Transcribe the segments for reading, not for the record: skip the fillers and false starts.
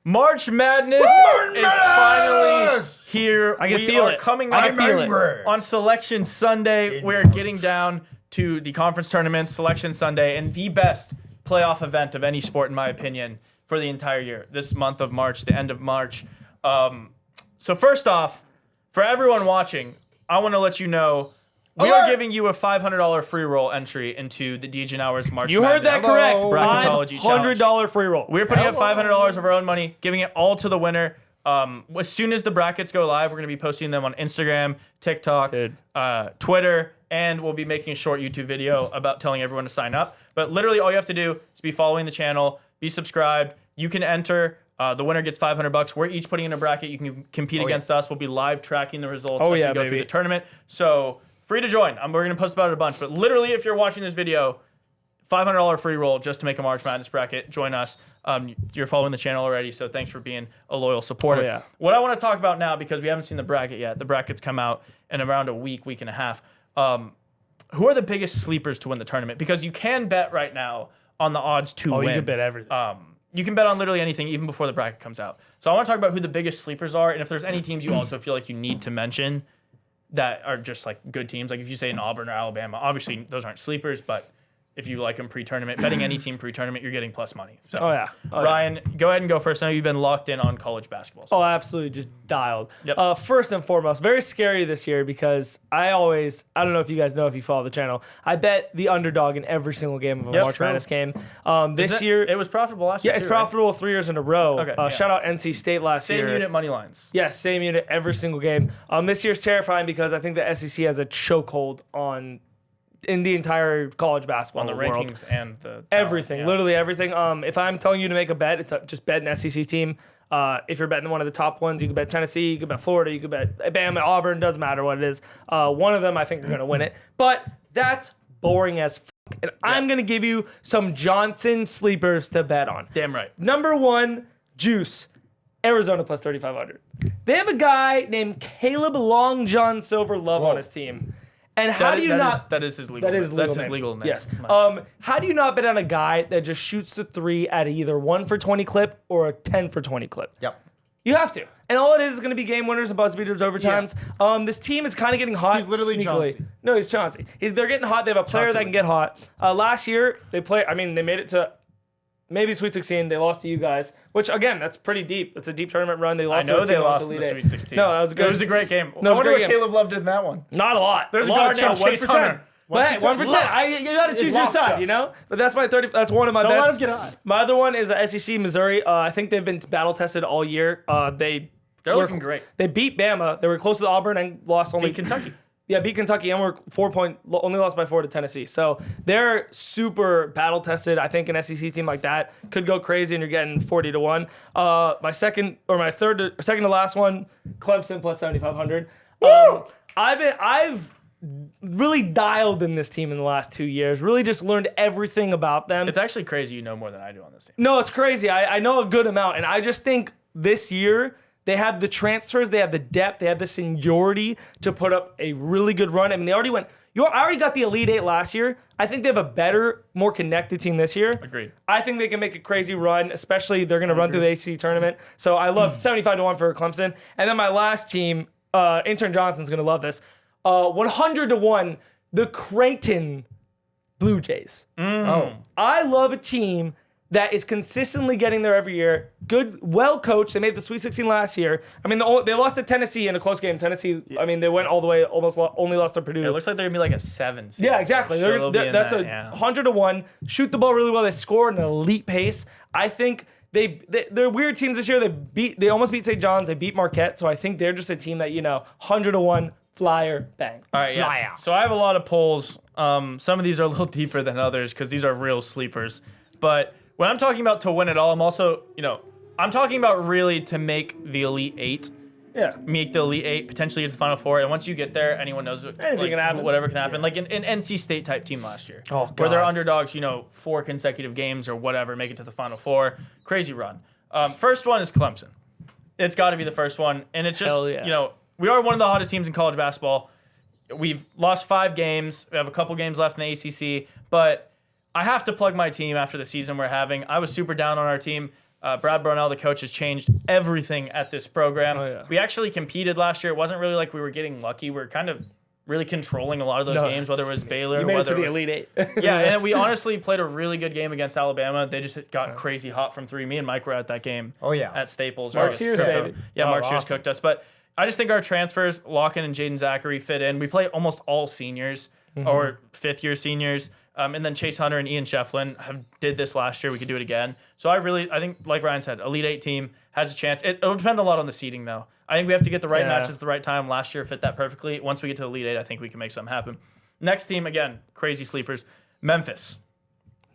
March Madness is finally here. I can feel it. Coming I up can feel it. on Selection Sunday. We're getting down to the conference tournament, Selection Sunday, and the best playoff event of any sport, in my opinion, for the entire year. This month of March, the end of March. So first off, for everyone watching, I want to let you know we are giving you a $500 free roll entry into the DJ Hours March You heard that Madness correct. Bracketology Challenge. $500 free roll. We're putting up $500 of our own money, giving it all to the winner. As soon as the brackets go live, we're going to be posting them on Instagram, TikTok, Twitter, and we'll be making a short YouTube video about telling everyone to sign up. But literally all you have to do is be following the channel, be subscribed. You can enter. The winner gets $500. We're each putting in a bracket. You can compete against us. We'll be live tracking the results as we go through the tournament. So free to join. We're going to post about it a bunch. But literally, if you're watching this video, $500 free roll just to make a March Madness bracket. Join us. You're following the channel already, so thanks for being a loyal supporter. What I want to talk about now, because we haven't seen the bracket yet. The brackets come out in around a week and a half. Who are the biggest sleepers to win the tournament? Because you can bet right now on the odds to win. You can bet everything. You can bet on literally anything, even before the bracket comes out. So I want to talk about who the biggest sleepers are, and if there's any teams you also feel like you need to mention that are just like good teams. Like if you say an Auburn or Alabama, obviously those aren't sleepers, but if you like them pre-tournament, betting any team pre-tournament, you're getting plus money. So, Ryan, go ahead and go first. I know you've been locked in on college basketball. Oh, absolutely, just dialed. Yep. First and foremost, very scary this year because I don't know if you guys know if you follow the channel, I bet the underdog in every single game of a March Madness game. This year, it was profitable last year. Yeah, it's profitable 3 years in a row. Okay, Shout out NC State last year. Same unit money lines. Yes, same unit every single game. This year's terrifying because I think the SEC has a chokehold in the entire college basketball on the world. rankings and the talent, everything, literally everything. If I'm telling you to make a bet, it's just bet an SEC team. If you're betting one of the top ones, you can bet Tennessee, you can bet Florida, you can bet Bama, Auburn, doesn't matter what it is. One of them I think are going to win it. But that's boring as fuck. And I'm going to give you some Johnson sleepers to bet on. Damn right. Number one, Juice. Arizona plus 3,500. They have a guy named Caleb Long John Silver Love on his team. And how do you not? That is his legal name. That's his legal name. Yes. How do you not bet on a guy that just shoots the three at either 1 for 20 clip or a 10 for 20 clip? Yep. You have to. And all it is going to be game winners and buzzer beaters overtimes. Yeah. This team is kind of getting hot. He's literally sneakily. Chauncey. No, he's Chauncey. They're getting hot. They have a player that can get hot. Last year, they made it to maybe Sweet 16. They lost to you guys, which, again, that's pretty deep. It's a deep tournament run. They lost. I know they lost in the Sweet 16. No, that was good. It was a great game. No, I wonder what Caleb Love did in that one. Not a lot. There's a a lot guard named Chase Hunter. But hey, 1 for 10. You got to choose your side, you know? But that's my 30. That's one of my bets. Don't let him get hot. My other one is SEC Missouri. I think they've been battle tested all year. They're looking great. They beat Bama. They were close to Auburn and lost only. Beat Kentucky. Yeah, beat Kentucky and only lost by 4 to Tennessee. So they're super battle tested. I think an SEC team like that could go crazy and you're getting 40-1. My second to last one, Clemson plus 7,500. I've really dialed in this team in the last 2 years. Really just learned everything about them. It's actually crazy you know more than I do on this team. No, it's crazy. I know a good amount, and I just think this year they have the transfers, they have the depth, they have the seniority to put up a really good run. I mean, they already went. I already got the Elite Eight last year. I think they have a better, more connected team this year. Agreed. I think they can make a crazy run, especially they're going to run through the ACC tournament. So I love 75-1 for Clemson. And then my last team, Intern Johnson's going to love this. 100-1, the Creighton Blue Jays. I love a team that is consistently getting there every year. Good, well coached. They made the Sweet 16 last year. I mean, they lost to Tennessee in a close game. Tennessee, I mean, they went all the way, only lost to Purdue. It looks like they're going to be like a 7 seed. Yeah, exactly. So That's 100-1. Shoot the ball really well. They score at an elite pace. I think they're weird teams this year. They almost beat St. John's. They beat Marquette. So I think they're just a team that, 100-1, flyer, bang. All right, yes. So I have a lot of polls. Some of these are a little deeper than others because these are real sleepers. But when I'm talking about to win it all, I'm also, I'm talking about really to make the Elite Eight. Yeah. Make the Elite Eight, potentially get to the Final Four. And once you get there, anyone knows anything can happen. Whatever can happen. Yeah. Like an NC State type team last year. Oh, God. Where they're underdogs, 4 consecutive games or whatever, make it to the Final Four. Crazy run. First one is Clemson. It's got to be the first one. And it's just, we are one of the hottest teams in college basketball. We've lost 5 games. We have a couple games left in the ACC. But I have to plug my team after the season we're having. I was super down on our team. Brad Brownell, the coach, has changed everything at this program. Oh, yeah. We actually competed last year. It wasn't really like we were getting lucky. We were kind of really controlling a lot of those games, whether it was Baylor, You made it whether to the it was Elite Eight. yeah, and we honestly played a really good game against Alabama. They just got crazy hot from three. Me and Mike were at that game. Oh, yeah. At Staples. Mark Sears, baby. Yeah, Oh, Mark Sears awesome. cooked us. But I just think our transfers, Locken and Jaden Zachary, fit in. We play almost all seniors or fifth-year seniors. And then Chase Hunter and Ian Shefflin did this last year. We could do it again. So I think, like Ryan said, Elite Eight team has a chance. It'll depend a lot on the seeding, though. I think we have to get the right matches at the right time. Last year fit that perfectly. Once we get to Elite Eight, I think we can make something happen. Next team, again, crazy sleepers. Memphis.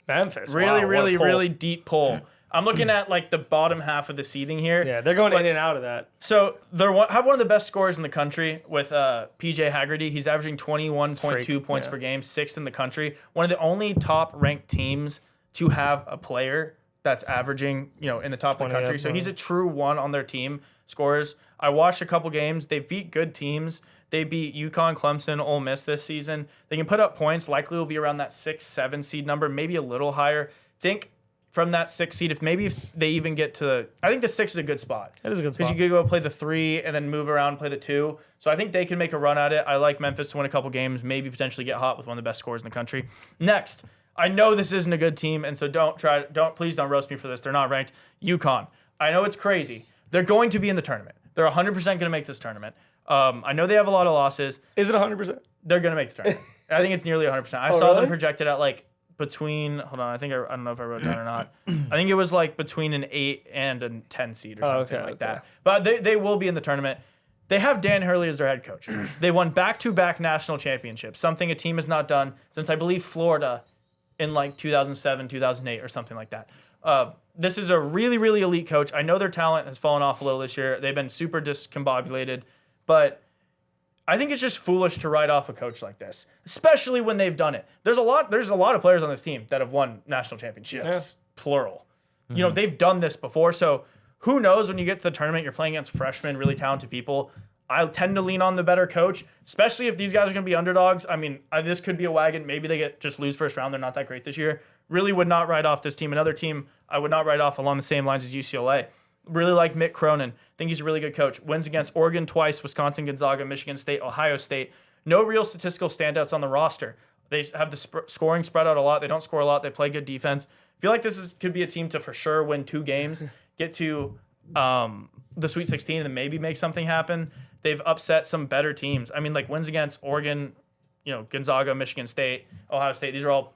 Really deep pull. I'm looking at like the bottom half of the seeding here. Yeah, they're going in and out of that. So they have one of the best scorers in the country with PJ Haggerty. He's averaging 21.2 points per game, sixth in the country. One of the only top-ranked teams to have a player that's averaging, in the top of the country. So he's a true one on their team. Scorers. I watched a couple games. They beat good teams. They beat UConn, Clemson, Ole Miss this season. They can put up points. Likely will be around that 6-7 seed number, maybe a little higher. Think from that 6 seed, if they even get to, I think the 6 is a good spot. That is a good spot. Because you could go play the 3 and then move around and play the 2. So I think they can make a run at it. I like Memphis to win a couple games, maybe potentially get hot with one of the best scorers in the country. Next, I know this isn't a good team, and so please don't roast me for this. They're not ranked. UConn. I know it's crazy. They're going to be in the tournament. They're 100% going to make this tournament. I know they have a lot of losses. Is it 100%? They're going to make the tournament. I think it's nearly 100%. I saw them projected at like between, hold on, I don't know if I wrote down or not. I think it was like between an 8 and a 10 seed or something like that. But they will be in the tournament. They have Dan Hurley as their head coach. They won back-to-back national championships, something a team has not done since, I believe, Florida in like 2007, 2008 or something like that. This is a really, really elite coach. I know their talent has fallen off a little this year. They've been super discombobulated, but I think it's just foolish to write off a coach like this, especially when they've done it. There's a lot of players on this team that have won national championships, plural. Mm-hmm. They've done this before, so who knows when you get to the tournament, you're playing against freshmen, really talented people. I tend to lean on the better coach, especially if these guys are going to be underdogs. I mean, this could be a wagon. Maybe they just lose first round. They're not that great this year. Really would not write off this team. Another team I would not write off along the same lines as UCLA. Really like Mick Cronin. Think he's a really good coach. Wins against Oregon twice, Wisconsin, Gonzaga, Michigan State, Ohio State. No real statistical standouts on the roster. They have the scoring spread out a lot. They don't score a lot. They play good defense. I feel like this could be a team to for sure win 2 games, get to the Sweet 16, and then maybe make something happen. They've upset some better teams. I mean, like wins against Oregon, Gonzaga, Michigan State, Ohio State. These are all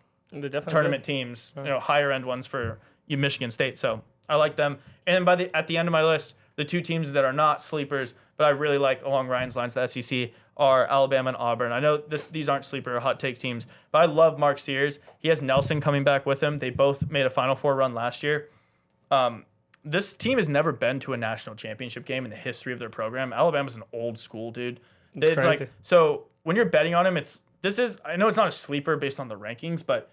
tournament teams, higher end ones for Michigan State. So I like them. And then at the end of my list, the 2 teams that are not sleepers, but I really like along Ryan's lines, the SEC, are Alabama and Auburn. I know these aren't sleeper or hot take teams, but I love Mark Sears. He has Nelson coming back with him. They both made a Final Four run last year. This team has never been to a national championship game in the history of their program. Alabama's an old school, dude. It's crazy. So when you're betting on them, I know it's not a sleeper based on the rankings, but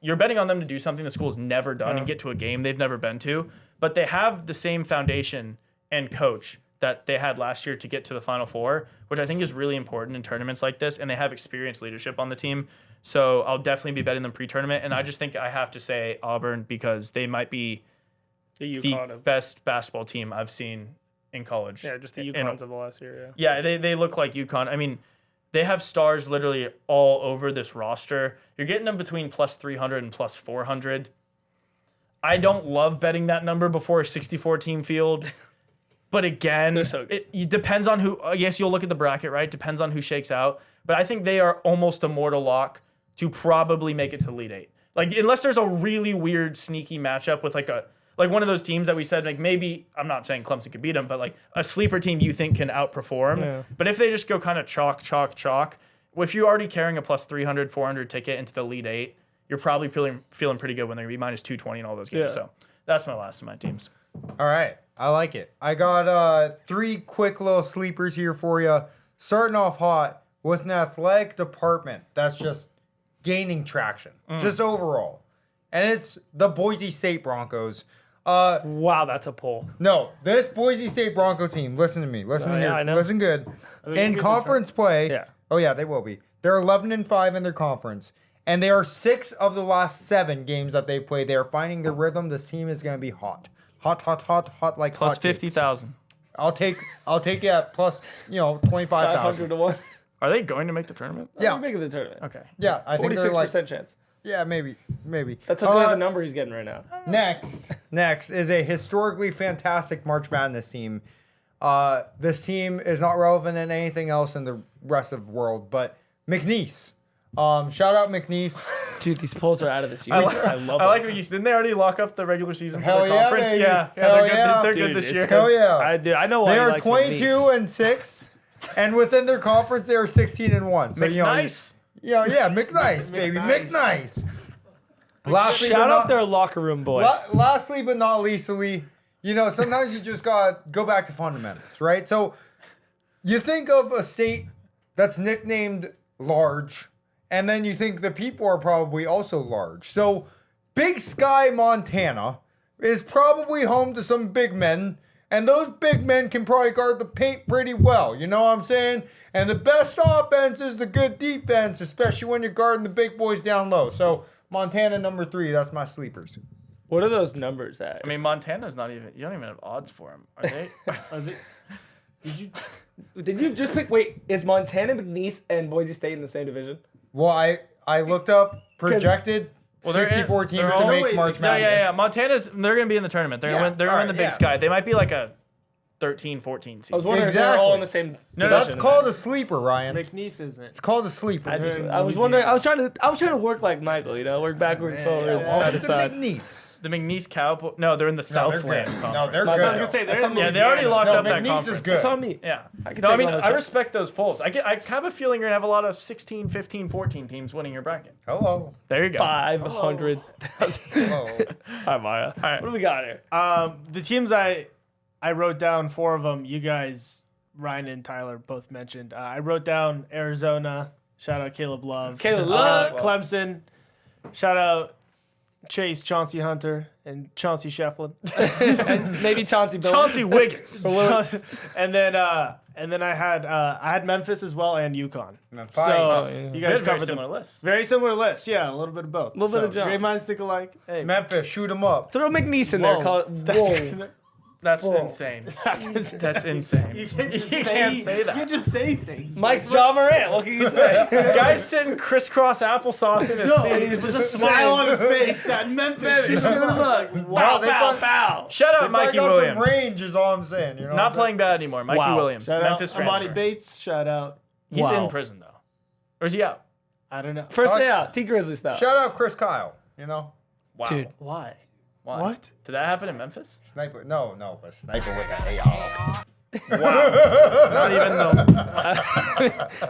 you're betting on them to do something the school's never done and get to a game they've never been to. But they have the same foundation and coach that they had last year to get to the Final Four, which I think is really important in tournaments like this. And they have experienced leadership on the team. So I'll definitely be betting them pre-tournament. And I just think I have to say Auburn because they might be the best basketball team I've seen in college. Yeah, just the UConns of the last year, Yeah, they look like UConn. I mean, they have stars literally all over this roster. You're getting them between plus 300 and plus 400. I don't love betting that number before a 64-team field. But again, so it depends on who. Yes, you'll look at the bracket, right? Depends on who shakes out. But I think they are almost a mortal lock to probably make it to Elite Eight. Like, unless there's a really weird, sneaky matchup with like one of those teams that we said, like maybe, I'm not saying Clemson could beat them, but like a sleeper team you think can outperform. Yeah. But if they just go kind of chalk, if you're already carrying a plus 300, 400 ticket into the Elite Eight, you're probably feeling pretty good when they're going to be minus 220 in all those games. Yeah. So that's my last of my teams. All right. I like it. I got 3 quick little sleepers here for you. Starting off hot with an athletic department that's just gaining traction, just overall. And it's the Boise State Broncos. Wow, that's a pull. No, this Boise State Bronco team, listen to me. Listen here. I know. Listen good. In conference play, oh yeah, they will be. They're 11-5 in their conference. And they are 6 of the last 7 games that they've played. They are finding their rhythm. This team is going to be hot. Hot like Plus hotcakes. 50,000. I'll take it at plus 25,000. 500 to 1. Are they going to make the tournament? Yeah. They're making the tournament. Okay. Yeah, I think they're 46% like chance. yeah, maybe. That's how good of a number he's getting right now. Next is a historically fantastic March Madness team. This team is not relevant in anything else in the rest of the world, but McNeese. Shout out McNeese. Dude, these polls are out of this year. I I love like them. what you didn't they already lock up the regular season Hell for the yeah, conference? baby. Yeah, Hell they're good. yeah. They're Dude, good this it's year. Hell yeah. I know why They he are likes 22-6, and within their conference they are 16-1. So McNice. McNice, baby, McNice. Lastly, Shout out their locker room boy. Lastly, but not leastly, sometimes you just gotta go back to fundamentals, right? So you think of a state that's nicknamed large, and then you think the people are probably also large. So Big Sky, Montana is probably home to some big men, and those big men can probably guard the paint pretty well. You know what I'm saying? And the best offense is the good defense, especially when you're guarding the big boys down low. So Montana number 3, that's my sleepers. What are those numbers at? I mean, Montana's not even. You don't even have odds for them, are they? Did you just pick? Wait, is Montana, McNeese, and Boise State in the same division? Well, I looked up projected 64 teams to make March Madness. Yeah. Montana's. They're gonna be in the tournament. They're gonna win. They're gonna win the Big Sky. They might be like a 13, 14 seed. I was wondering if they're all in the same. No, That's called a sleeper, Ryan. McNeese isn't. It's called a sleeper. I was wondering. I was trying to work like Michael. Work backwards, forwards, side to side. McNeese. The McNeese Cowboy. No, they're in the Southland good. Conference. No, they're I was good. gonna say they're in Yeah, they already locked No, up that McNeese is conference. good. It's on me. Yeah. I can No, I take mean, one of I the respect those polls. I have a feeling you're going to have a lot of 16, 15, 14 teams winning your bracket. Hello. There you go. 500,000. Hello. Hi, Maya. All right. What do we got here? The teams I wrote down 4 of them. You guys, Ryan and Tyler, both mentioned. I wrote down Arizona. Shout out Caleb Love. Caleb Love. Clemson. Shout out Chase, Chauncey Hunter, and Chauncey Shefflin. And maybe Chauncey Billups. Chauncey Wiggins. and then I had Memphis as well and UConn. Memphis. So yeah. you We guys had very covered similar them. lists. Very similar list. Yeah, a little bit of both. Little bit of Johns. Great minds think alike. Hey, Memphis, shoot 'em up. Throw McNeese in there. Whoa. Call it. Whoa. That's Whoa. insane. That's insane. you can't just say that. You can't just say things. Mike's John Morant. What can you say? Guy's sitting crisscross applesauce in his seat. and he's just a smile on his face. That Memphis. Shoot 'em up. Wow, they bow, probably- bow. Shout out They Mikey got Williams. some range is all I'm saying. You know Not playing bad anymore. Mikey Wow. Williams. Shout Memphis out Amani transfer. Bates. Shout out. He's Wow. in prison, though. Or is he out? I don't know. First day out. T Grizzly style. Shout out Chris Kyle. Wow. Dude. Why? What? Did that happen in Memphis? Sniper. No, a sniper with an AR. Not even though.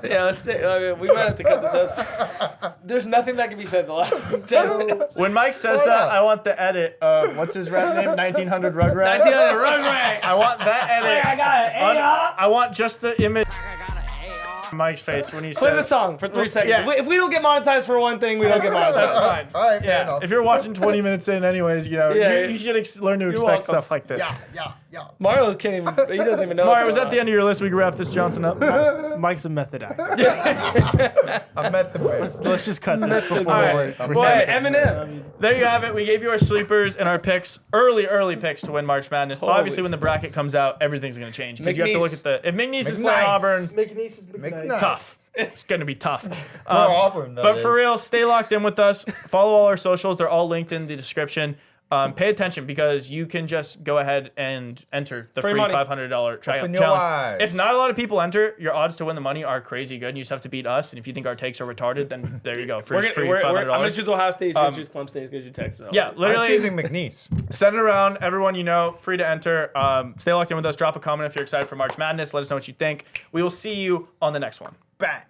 Yeah, let's take, we might have to cut this out. There's nothing that can be said in the last 10 minutes. When Mike says Why that, not? I want the edit of, what's his rap name? 1900 Rugrats. 1900 Rugrat. I want that edit. I got it. I want just the image of Mike's face when he Play the says. song for 3 seconds. yeah. If we don't get monetized for one thing, we don't get monetized. That's fine. All right, fair Yeah, enough. if you're watching 20 minutes in anyways, Yeah. you should learn to expect welcome. stuff like this. Yeah. Mario can't even. He doesn't even know. Mario, was that the end of your list? We can wrap this Johnson up. Mike's a method actor. I met the way. Let's just cut this before All we right. I'm Well, method. Eminem. there you have it. We gave you our sleepers and our picks, early picks to win March Madness. Holy Obviously, when the bracket comes out, everything's going to change because you have to McNeese. look at the. If McNeese is playing McNice. Auburn, McNeese is McNice. tough. It's going to be tough. Auburn, that But for is. real, stay locked in with us. Follow all our socials. They're all linked in the description. Pay attention because you can just go ahead and enter the Free free money. $500 tryout Open your challenge. eyes. If not a lot of people enter, your odds to win the money are crazy good. And you just have to beat us. And if you think our takes are retarded, then there you go. Free $500. I'm gonna choose Ohio State. He's gonna choose Clemson State because you texted us. Yeah, I'm literally. choosing McNeese. Send it around. Everyone you know, free to enter. Stay locked in with us. Drop a comment if you're excited for March Madness. Let us know what you think. We will see you on the next one. Bat.